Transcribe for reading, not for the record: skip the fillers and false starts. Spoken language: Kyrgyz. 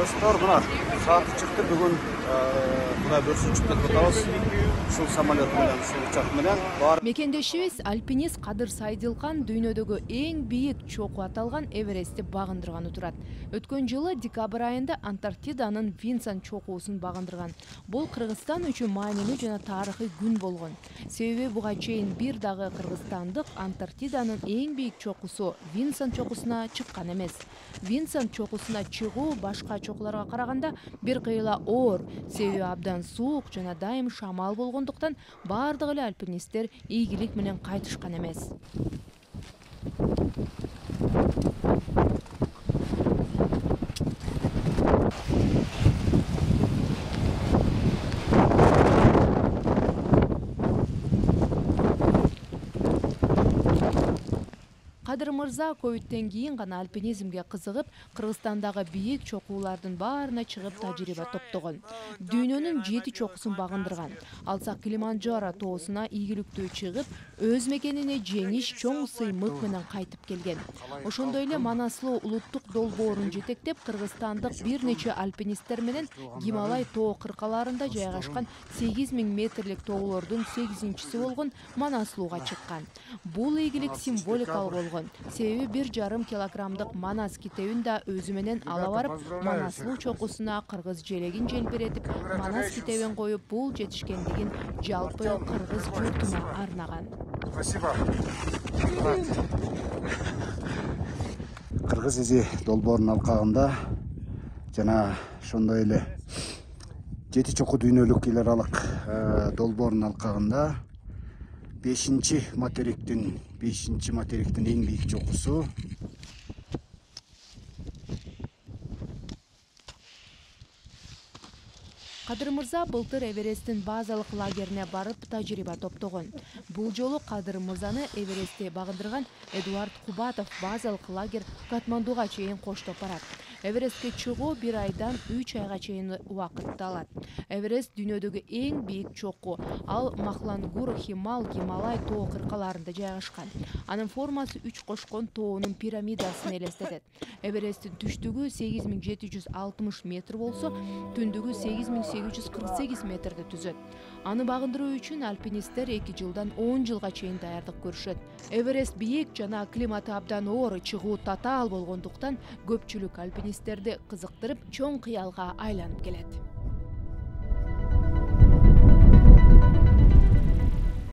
Dostlar, mına saati çıktı bugün buna bir uçup ketip atабыз. Ушул самолет менен, ушул учак менен бар. Мекендешибиз альпинист Кадыр Сайдылкан дүйнөдөгү эң бийик чокуу аталган Эверестти багындырганы турат. Өткөн жылы декабрь айында Антарктиданын Винсан чокуусун багындырган. Бул Кыргызстан үчүн маанилүү жана тарыхый күн болгон. Себеби буга чейин бир дагы кыргызстандык Антарктиданын эң бийик чокусу Винсан чокусуна чыккан эмес. Винсан чокусуна чыгуу башка чокуларга караганда бир кыйла оор, себеби абдан суук жана дайым шамал болгондуктан бардык эле альпинисттер ийгилик менен кайтышкан эмес. Кадыр мырза ковидтен кийин гана альпинизмге кызыгып, Кыргызстандагы бийик чокуулардын баарына чыгып тажрыйба топтогон. Дүйнөнүн 7 чокусун багындырган. Алсак Килиманджаро тоосуна ийгиликтүү чыгып, өз мекенине жеңиш чоң сыймык менен кайтып келген. Ошондой эле Манаслуу улуттук долбоорун жетектеп, кыргызстандык бир нече альпинисттер менен Гималай тоо кыркаларында жайгашкан 8000 метрлик тоолордун 8-чиси болгон Манаслууга чыккан. Бул ийгилик символикалык болгон. Себеби 1,5 килограммдык Манас китебин да өзү менен ала барып, Манаслуу чокусуна кыргыз желегин желбиретип, Манас китебин коюп, бул жетишкендигин жалпы кыргыз журтуна арнаган. Спасибо. Кыргыз изи долбоорунун алкагында жана ошондой эле 7 чокуу дүйнөлүк эл аралык долбоорунун алкагында 5-чи материктин эң бийик чокусу Кадыр мырза былтыр Эвересттин базалык лагерине барып тажрыйба топтогон. Бул жолу Кадыр мырзаны Эверестти багындырган Эдуард Кубатов базалык лагерь Катмандуга чейин коштоп барат. Эверестке чыгуу 1 айдан 3 айга чейин убакытты алат. Эверест дүйнөдөгү эң бийик чокуу. Ал Махлангур, Химал, Гималай тоо кыркаларында жайгашкан. Анын формасы 3 кошкон тоонун пирамидасын элестетет. Эвересттин түштүгү 8760 метр болсо, түндүгү 8848 метрди түзөт. Аны багындыруу үчүн альпинисттер 2 жылдан 10 жылга чейин даярдык көрүшөт. Эверест бийик жана климаты абдан оор, чыгуу татаал болгондуктан көпчүлүк альпинисттерди кызыктырып, чоң кыялга айланып келет.